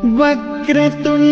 वक्रतुंड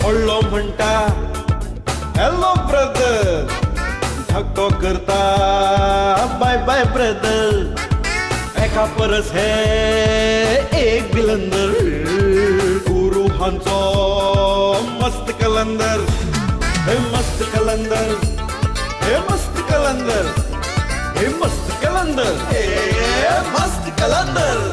हळलो म्हणटा hello brother, धक्को करता बाय बाय ब्रदर, एका परस हे एक बिलंदर, गुरु हांचो मस्त कलंदर, हे मस्त कलंदर, हे मस्त कलंदर, हे मस्त कलंदर, हे मस्त कलंदर.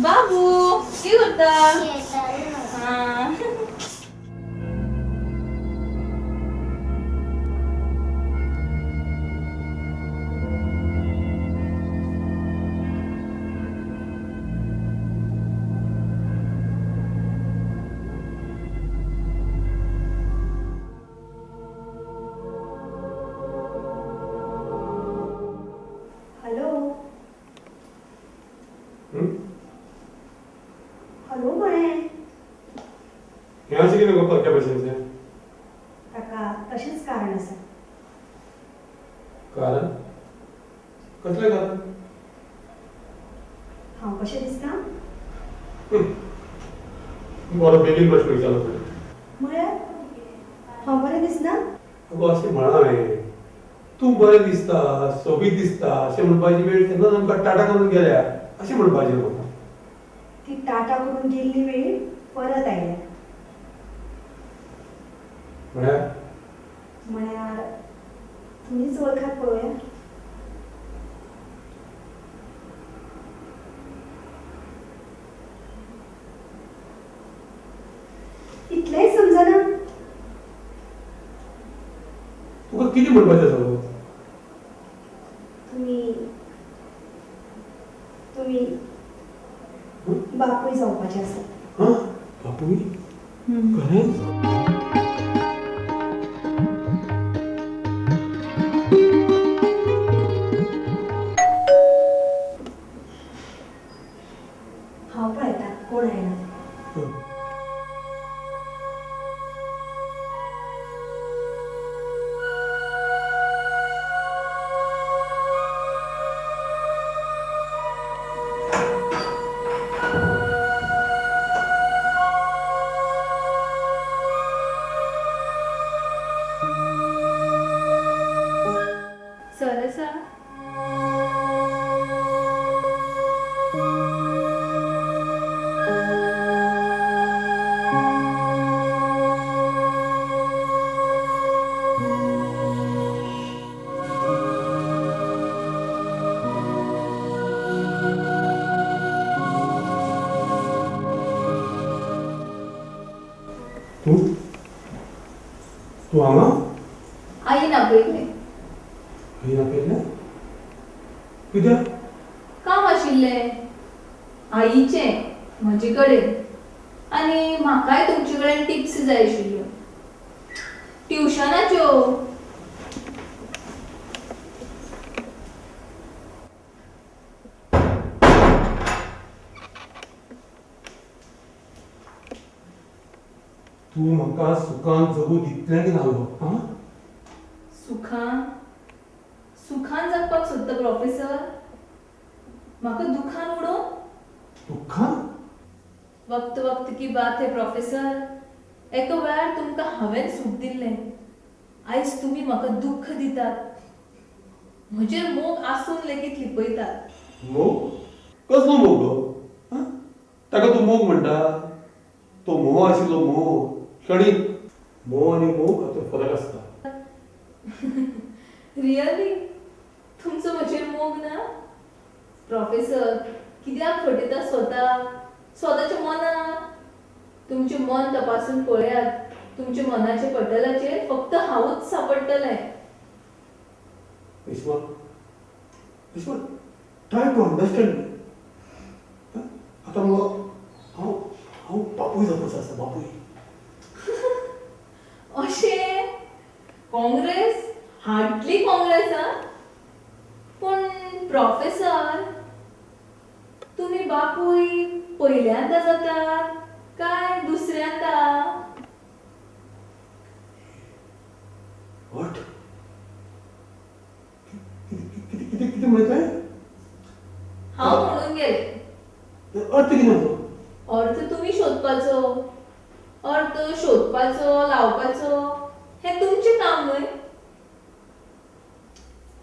बाबू की होता हेलो हेलो म्हणे ह्या कितें गप्पा क्या भशेनचें काका तशेंच कारण आसा. कारण कसलें कारण हांव कशें दिसता बरो बेगीन प्रश्न विचारलो तुवें. म्हळ्यार हांव बरें दिसना? अगो अशें म्हणा हांवें, तूं बरें दिसता सोबीत दिसता अशें म्हणपाची वेळ तेन्ना आमकां टाटा करून गेल्या अशें म्हणपाचें म्हाका. ती टाटा करून गेल्ली वेळ परत आयल्या. म्हळ्यार तुमीच वळखात पळोवया. इतलेंय समजना? तुका कितें म्हणपाचें आसा? तुम्ही तुम्ही बापूय जावपाचे आसा. हां बापूय खरेंच? हांव पळयतां कोण आयला. सर आसा तू तू हांगा आई ना पयले खंय आपयल्लें कित्याक? काम आशिल्लें आईचें म्हजे कडेन आनी म्हाकाय तुमचे कडेन टिप्स जाय आशिल्ल्यो. ट्युशनाच्यो. तू म्हाका सुखान जगू दितलें की नालो हां सुखान सुखान जगपाक सोदता प्रोफेसर. म्हाका दुखान उडोवन. दुःखान वक्त वक्त की बात है प्रोफेसर. एका वेळार तुमकां हांवें सूट दिल्लें. आयज तुमी म्हाका दुख्ख दितात. म्हजेर मोग आसून लेगीत लिपयतात. मोग कसलो मोग गो हां ताका तूं मोग म्हणटा तो मोह आशिल्लो मोह क्षणीक मोह आनी मोग हातूंत फरक आसता. रियली तुमचो म्हजेर मोग ना प्रोफेसर. कित्याक फटयता स्वताच्या मनाक. तुमचें मन तपासून पळयात. तुमच्या मनाच्या पटलाचेर फक्त हांवूच सापडटलें. Reshma Reshma try to understand me. आतां हांव हांव बापूय जावपाचो आसा बापूय. अशें काँग्रेस हार्डली काँग्रेस हा. पूण प्रोफेसर तुमी बापूय पयल्यांदा जातात काय दुसऱ्यांदा? व्हॉट कितें कितें म्हणटाय हांव म्हणून गेले. अर्थ कितें तो अर्थ तुमी शोधपाचो. अर्थ शोधपाचो लावपाचो हें तुमचें काम न्हय.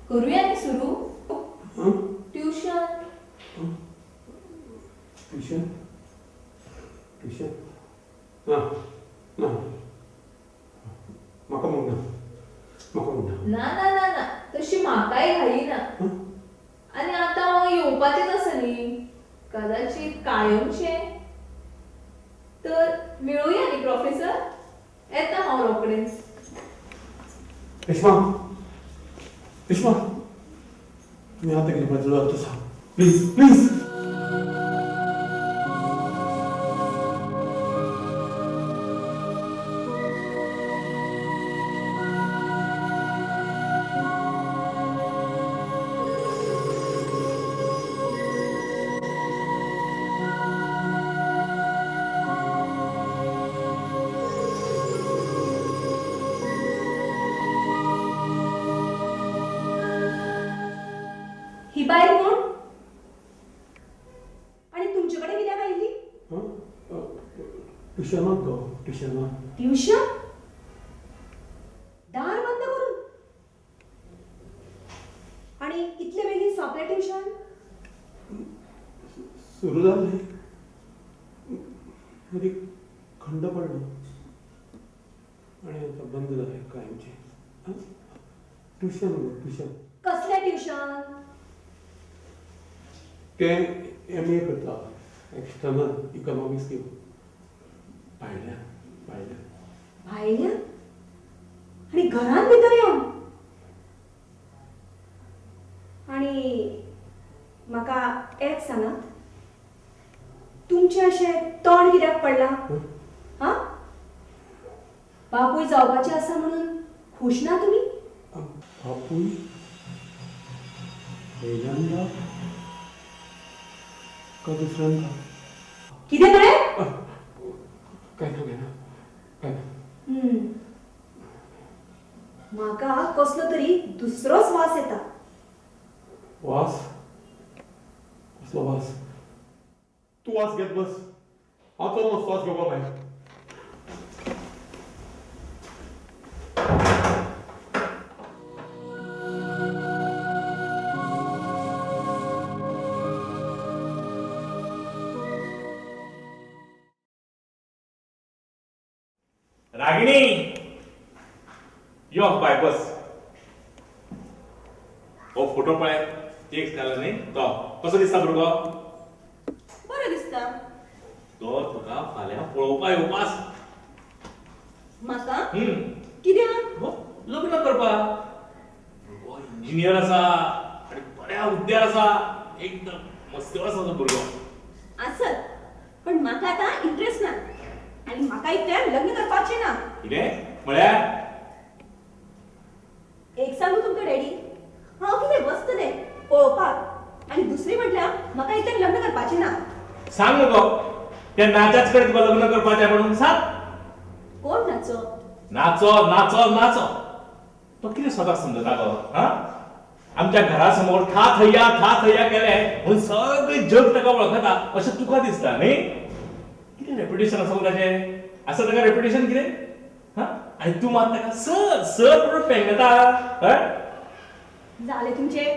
करूया न्ही सुरू ट्युशन. ट्युशन ट्युशन ना ना म्हाका मोग ना म्हाका मोग ना. ना ना ना ना तशी म्हाकाय घाई ना. आनी आतां हांव येवपाचेंच आसा न्ही. कदाचित कायमचें. तर मेळुया न्ही प्रोफेसर. येता हांव रोखडेंच. रेश्मा रेश्मा तुम्ही आता किती माझं अर्थ सांग प्लीज प्लीज. ही बाई कोण आणि तुमच्याकडे कित्याक आयली? ट्युशनाक गो ट्युशनाक. ट्युशन दार बंद करून आणि इतले बेगीन सोंपलें ट्युशन? सुरू जालें मदीं खंड पडलो आनी आतां बंद जालें कायमचें. ट्युशन गो ट्युशन. कसलें ट्युशन? तें MA करता एक्सटर्नल इकॉनॉमिक्स घेवन भायल्यान भायल्यान. भायल्यान आणि घरांत भितर येवन? आणि म्हाका एक सांगात तुमचें अशें तोंड कित्याक पडलां? हां बापूय जावपाचें आसा म्हणून खूश ना तुमी? बापूय पहिल्यांदा का दुसऱ्यांदा? कितें म्हळें? काय ना काय ना काय ना. म्हाका कसलो तरी दुसरोच वास येता. वास कसलो वास? तू वास घेत बस हांव चलो स्वास घेवपा भायर. रागिणी यो बाय बस. हो फोटो पळय केक घाला न्ही तो कसो दिसता भुरगो? बरो दिसता. तो तुका फाल्यां पळोवपा येवपास. म्हाका कित्याक? लग्न करपाक. भुरगो इंजिनियर आसा आनी बऱ्या हुद्द्यार आसा. एकदम मस्तीवर आसा तो भुरगो. आसत पण म्हाका आतां इंट्रस्ट ना आणि म्हाका इतल्यान लग्न करपाचें ना. कितें म्हळ्यार? त्या नाचाच कडे तुका लग्न करपाचें म्हणून सांग. कोण नाचो? Nacho nacho nacho. तो कितें स्वताक समजता गो? हा, आमच्या घरा समोर था थय्या केले म्हणून सगळें जग ताका वळखता अशें तुका दिसता न्ही? कितें रेप्युटेशन आसा ताचें? आसा ताका रेप्युटेशन कितें? हा, आनी तूं मात ताका सर सर म्हणून पेंगता. झाले तुमचे.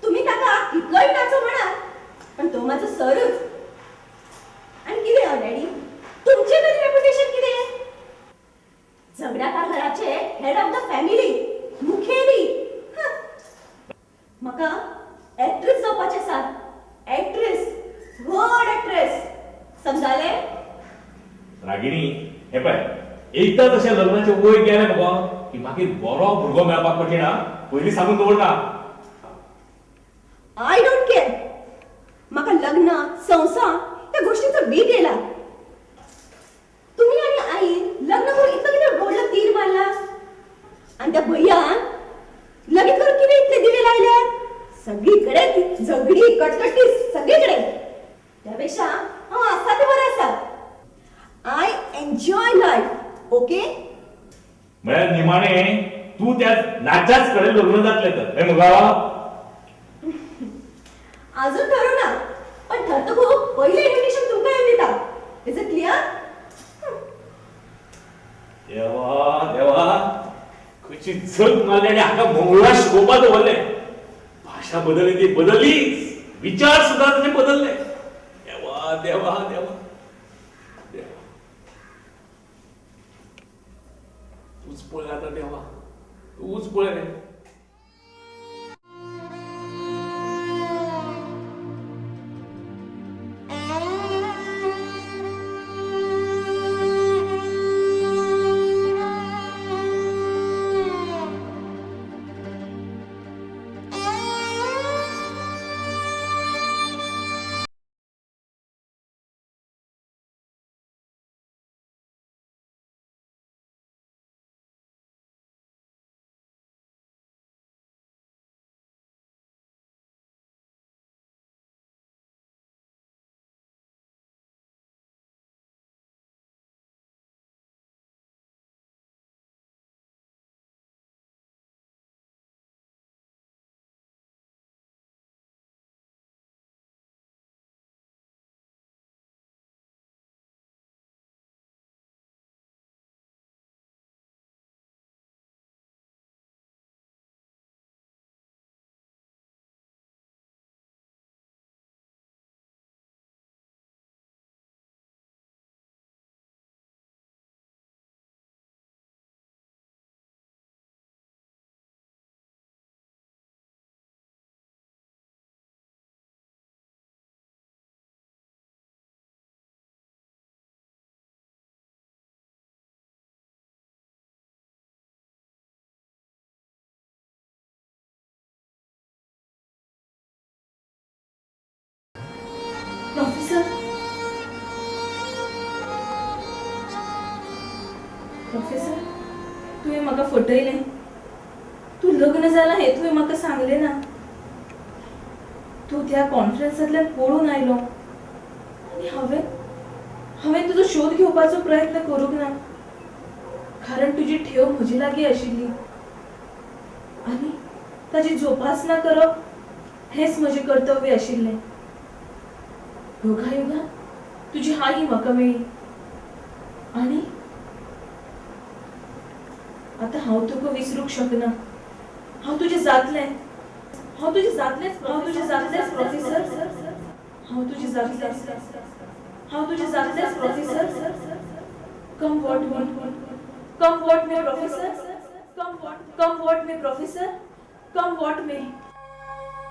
तुम्ही ताका कितलोय नाचो म्हणा, पण तो माझा सरच. आणि कितें डॅडी, तुमचे तरी रेप्युटेशन कितें? झगड्याकार घराचे हेड ऑफ द फॅमिली, मुखेली. म्हाका एक्ट्रेस जावपाचें आसा. एक्ट्रेस, व्हड एक्ट्रेस. समजाले? रागिणी, हे पळय, एकदा तशें लग्नाचे वय गेले मगो की मागीर बरो भुरगो मेळपाक कठीण. हा, पयलीं सांगून दवरता. I don't care. म्हाका लग्न, संसार त्या गोष्टींचो वीट येला. तुम्ही आणि आई लग्न करून इतलं कितें व्हडलो तीर मारला, आणि त्या भैयान लगीन करून कितें इतले दिवे लायल्यात? सगळीकडे ती झगडी कटकटी सगळीकडे. त्यापेक्षा हांव आसा ते बरें आसा. I enjoy life. ओके? म्हळ्यार निमाणें तूं त्या नाचाच कडेन लग्न जातलें तर, हे मुगा? अजून ठरवना, पण ठरतकूच पहिले इन्व्हिटेशन तुमकां येवन दिता. Is it clear? देवा देवा, खंयची जग मारली आनी हाका मंगळा शिकोवपा दवरलें. भाशा बदलली ती बदललीच, विचार सुद्दां ताचे बदलले. देवा देवा देवा देवा, तूच पळय आतां देवा, तूच पळय रे. प्रोफेसर, प्रोफेसर, तुवें म्हाका फटयलें. तूं लग्न जालां हें तुवें म्हाका सांगलें ना. तूं त्या कॉन्फरन्सांतल्यान पळून आयलो आनी हांवें तुजो शोध घेवपाचो प्रयत्न करूंक ना, कारण तुजी ठेव म्हजे लागीं आशिल्ली आनी ताची जोपासना करप हेंच म्हजें कर्तव्य आशिल्लें. योगायोगान तुजी आई म्हाका मेळ्ळी आनी आतां हांव तुका विसरूंक शकना. हांव तुजें जातलें. हांव तुजें जातलेंच प्रोफेसर. हांव तुजें जातलेंच. हांव तुजें जातलेंच professor. Come what may professor. Come what may professor. Come what may.